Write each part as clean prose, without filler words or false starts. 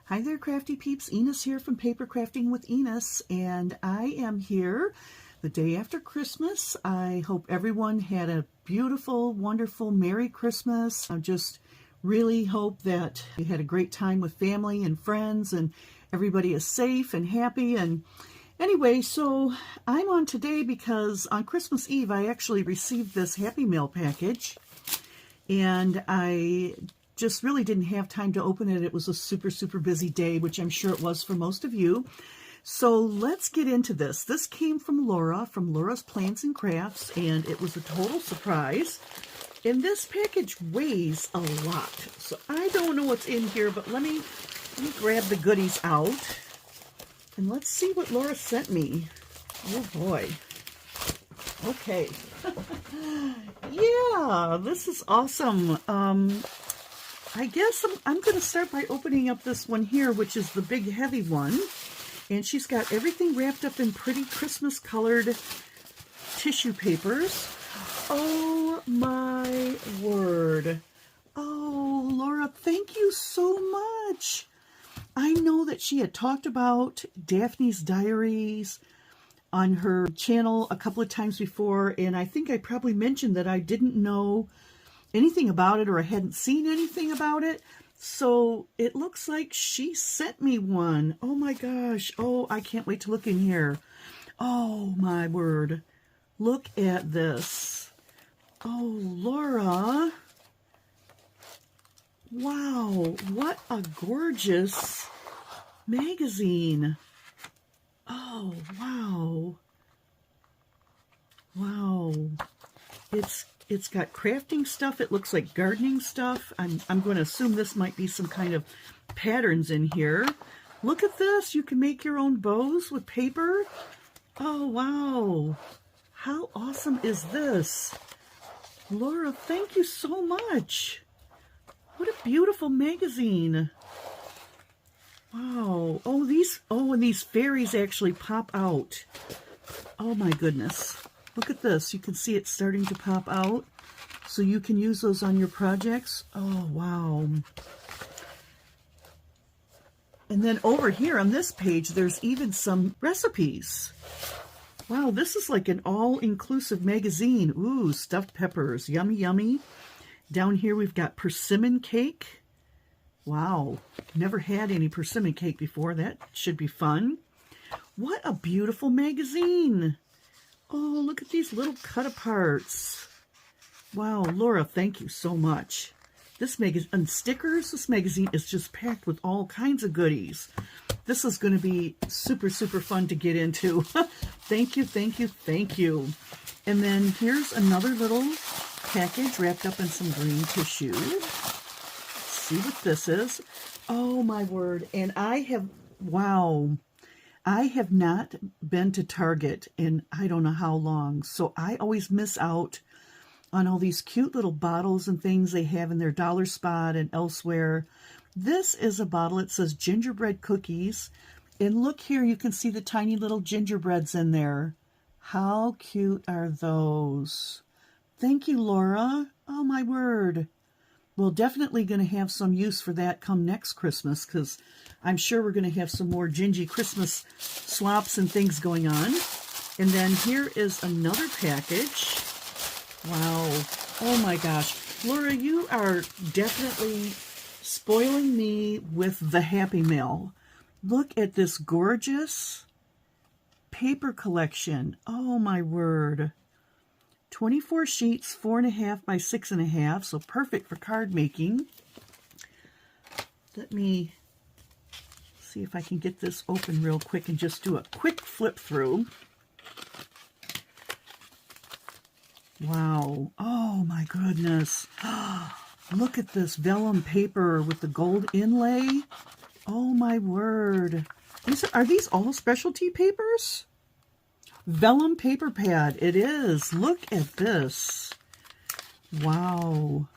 Hi there, Crafty Peeps. Enis here from Paper Crafting with Enis, and I am here the day after Christmas. I hope everyone had a beautiful, wonderful, Merry Christmas. I just really hope that you had a great time with family and friends and everybody is safe and happy. And anyway, so I'm on today because on Christmas Eve I actually received this Happy Mail package, and I just really didn't have time to open it. It was a super busy day, which I'm sure it was for most of you. So let's get into this. This came from Laura, from Laura's Plans and Crafts, and it was a total surprise. And this package weighs a lot. So I don't know what's in here, but let me grab the goodies out. And let's see what Laura sent me. Oh boy. Okay. Yeah, this is awesome. I guess I'm going to start by opening up this one here, which is the big heavy one. And she's got everything wrapped up in pretty Christmas colored tissue papers. Oh my word. Oh, Laura, thank you so much. I know that she had talked about Daphne's Diaries on her channel a couple of times before, and I think I probably mentioned that I didn't know anything about it, or I hadn't seen anything about it. So it looks like she sent me one. Oh my gosh. Oh, I can't wait to look in here. Oh my word. Look at this. Oh, Laura. Wow, what a gorgeous magazine. Oh, wow. Wow. It's got crafting stuff. It looks like gardening stuff. I'm going to assume this might be some kind of patterns in here. Look at this. You can make your own bows with paper. Oh, wow. How awesome is this? Laura, thank you so much. What a beautiful magazine. Wow. And these fairies actually pop out. Oh my goodness. Look at this. You can see it starting to pop out, so you can use those on your projects. Oh, wow. And then over here on this page, there's even some recipes. Wow, this is like an all-inclusive magazine. Ooh, stuffed peppers. Yummy, yummy. Down here we've got persimmon cake. Wow, never had any persimmon cake before. That should be fun. What a beautiful magazine. Oh, look at these little cut-aparts. Wow, Laura, thank you so much. This magazine, and stickers, this magazine is just packed with all kinds of goodies. This is going to be super fun to get into. Thank you, thank you, thank you. And then here's another little package wrapped up in some green tissue. Let's see what this is. Oh, my word. And wow. I have not been to Target in I don't know how long, so I always miss out on all these cute little bottles and things they have in their dollar spot and elsewhere. This is a bottle. It says gingerbread cookies, and look here, you can see the tiny little gingerbreads in there. How cute are those? Thank you, Laura. Oh my word. Well, definitely going to have some use for that come next Christmas, because I'm sure we're going to have some more gingy Christmas swaps and things going on. And then here is another package. Wow. Oh my gosh. Laura, you are definitely spoiling me with the Happy Mail. Look at this gorgeous paper collection. Oh my word. 24 sheets, 4.5 by 6.5, so perfect for card making. Let me see if I can get this open real quick and just do a quick flip through. Wow. Oh my goodness. Look at this vellum paper with the gold inlay. Oh my word. Are these all specialty papers? Vellum paper pad. It is. Look at this. Wow.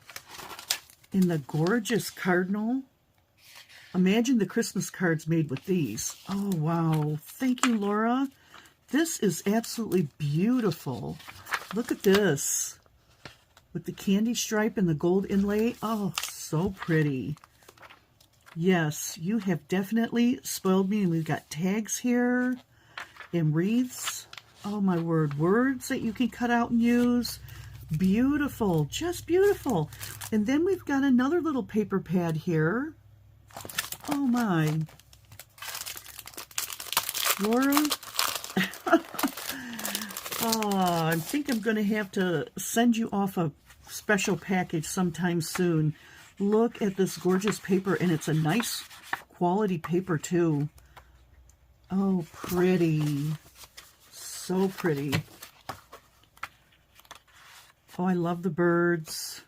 In the gorgeous cardinal. Imagine the Christmas cards made with these. Oh, wow. Thank you, Laura. This is absolutely beautiful. Look at this. With the candy stripe and the gold inlay. Oh, so pretty. Yes, you have definitely spoiled me. And we've got tags here and wreaths. Oh my word, words that you can cut out and use. Beautiful, just beautiful. And then we've got another little paper pad here. Oh my. Laura. Oh, I think I'm going to have to send you off a special package sometime soon. Look at this gorgeous paper, and it's a nice quality paper too. Oh, pretty. So pretty. Oh, I love the birds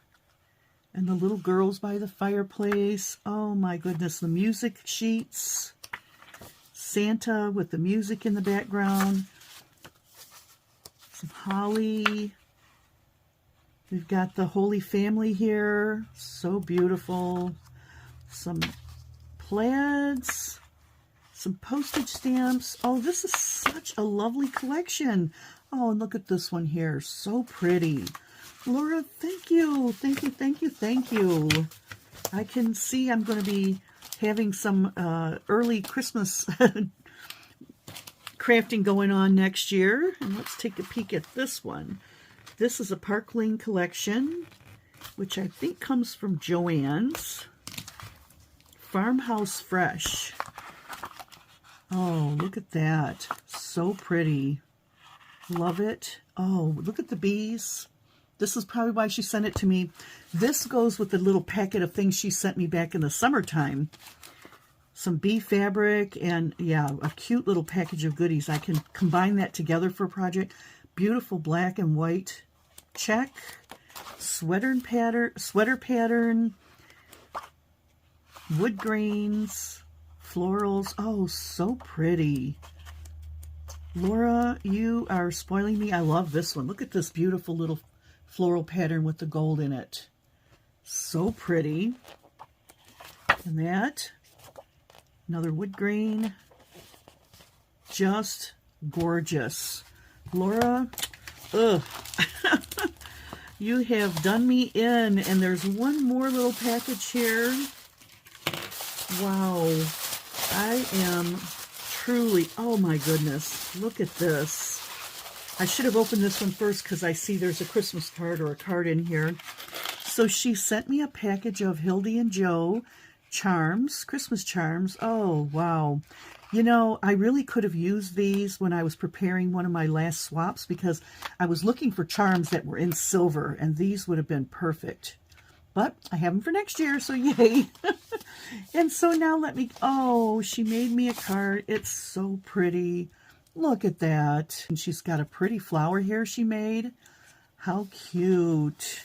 and the little girls by the fireplace. Oh my goodness, the music sheets. Santa with the music in the background. Some holly. We've got the Holy Family here. So beautiful. Some plaids. Some postage stamps. Oh, this is such a lovely collection. Oh, and look at this one here. So pretty. Laura, thank you. Thank you, thank you, thank you. I can see I'm going to be having some early Christmas crafting going on next year. And let's take a peek at this one. This is a Park Lane collection, which I think comes from Joann's. Farmhouse Fresh. Oh, look at that. So pretty. Love it. Oh, look at the bees. This is probably why she sent it to me. This goes with the little packet of things she sent me back in the summertime. Some bee fabric and, yeah, a cute little package of goodies. I can combine that together for a project. Beautiful black and white check, sweater pattern, wood grains, florals. Oh, so pretty. Laura, you are spoiling me. I love this one. Look at this beautiful little floral pattern with the gold in it. So pretty. And that, another wood grain. Just gorgeous. Laura, ugh. You have done me in, and there's one more little package here. Wow. I am truly, oh my goodness, look at this. I should have opened this one first because I see there's a Christmas card or a card in here. So she sent me a package of Hildy and Joe charms, Christmas charms. Oh, wow. You know, I really could have used these when I was preparing one of my last swaps because I was looking for charms that were in silver, and these would have been perfect. But I have them for next year, so yay. And so now let me, oh, she made me a card. It's so pretty. Look at that. And she's got a pretty flower here she made. How cute.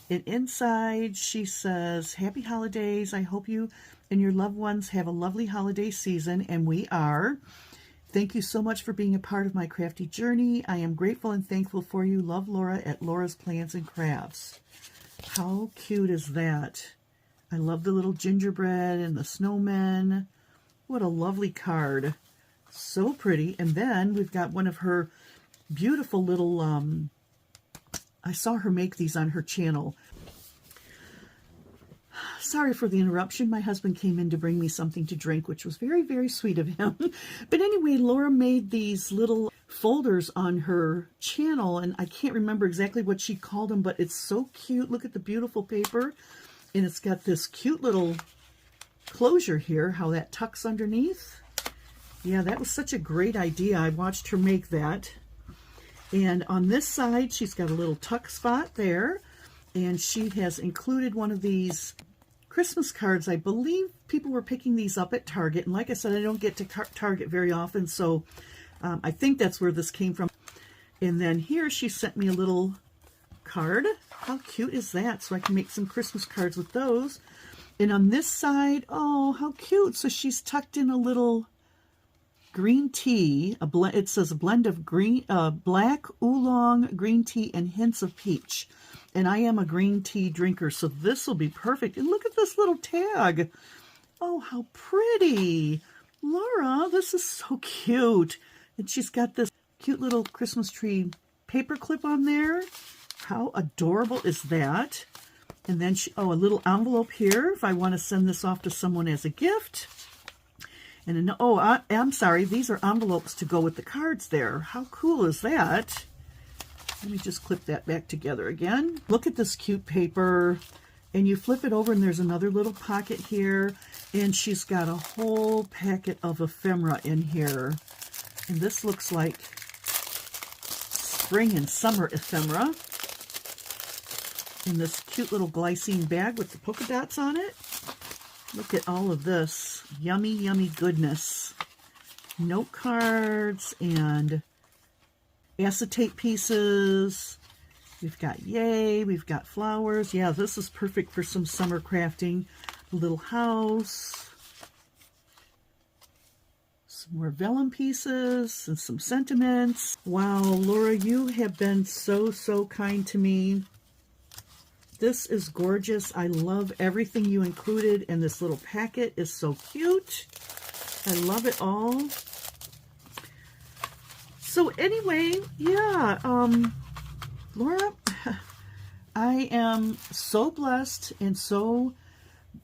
And inside she says, Happy Holidays. I hope you and your loved ones have a lovely holiday season, and we are. Thank you so much for being a part of my crafty journey. I am grateful and thankful for you. Love, Laura at Laura's Plans and Crafts. How cute is that? I love the little gingerbread and the snowmen. What a lovely card. So pretty. And then we've got one of her beautiful little, I saw her make these on her channel. Sorry for the interruption. My husband came in to bring me something to drink, which was very, very sweet of him. But anyway, Laura made these little folders on her channel, and I can't remember exactly what she called them, but it's so cute. Look at the beautiful paper, and it's got this cute little closure here, how that tucks underneath. Yeah, that was such a great idea. I watched her make that. And on this side, she's got a little tuck spot there, and she has included one of these Christmas cards. I believe people were picking these up at Target, and like I said, I don't get to Target very often, so I think that's where this came from. And then here she sent me a little card. How cute is that? So I can make some Christmas cards with those. And on this side, oh, how cute. So she's tucked in a little green tea. It says a blend of black oolong, green tea, and hints of peach. And I am a green tea drinker, so this will be perfect. And look at this little tag. Oh, how pretty. Laura, this is so cute. And she's got this cute little Christmas tree paper clip on there. How adorable is that? And then, a little envelope here if I want to send this off to someone as a gift. And I'm sorry, these are envelopes to go with the cards there. How cool is that? Let me just clip that back together again. Look at this cute paper. And you flip it over and there's another little pocket here. And she's got a whole packet of ephemera in here. And this looks like spring and summer ephemera. In this cute little glycine bag with the polka dots on it. Look at all of this. Yummy, yummy goodness. Note cards and acetate pieces. We've got yay, we've got flowers. Yeah, this is perfect for some summer crafting. A little house. Some more vellum pieces and some sentiments. Wow, Laura, you have been so, so kind to me. This is gorgeous. I love everything you included, and this little packet is so cute. I love it all. So anyway, yeah, Laura, I am so blessed and so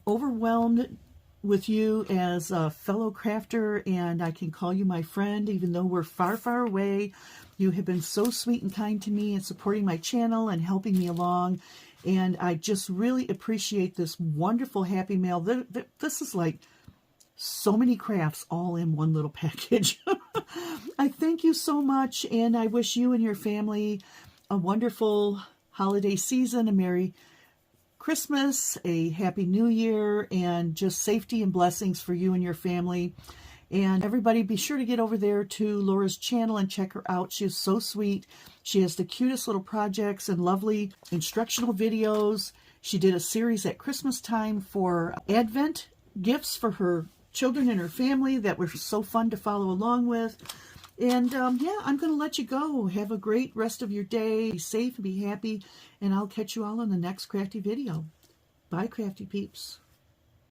overwhelmed with you as a fellow crafter, and I can call you my friend even though we're far, far away. You have been so sweet and kind to me and supporting my channel and helping me along, and I just really appreciate this wonderful Happy Mail. This is like so many crafts all in one little package. I thank you so much, and I wish you and your family a wonderful holiday season, a Merry Christmas, a Happy New Year, and just safety and blessings for you and your family. And everybody, be sure to get over there to Laura's channel and check her out. She is so sweet. She has the cutest little projects and lovely instructional videos. She did a series at Christmas time for Advent gifts for her children and her family that were so fun to follow along with. And yeah, I'm going to let you go. Have a great rest of your day. Be safe and be happy. And I'll catch you all in the next crafty video. Bye, Crafty Peeps.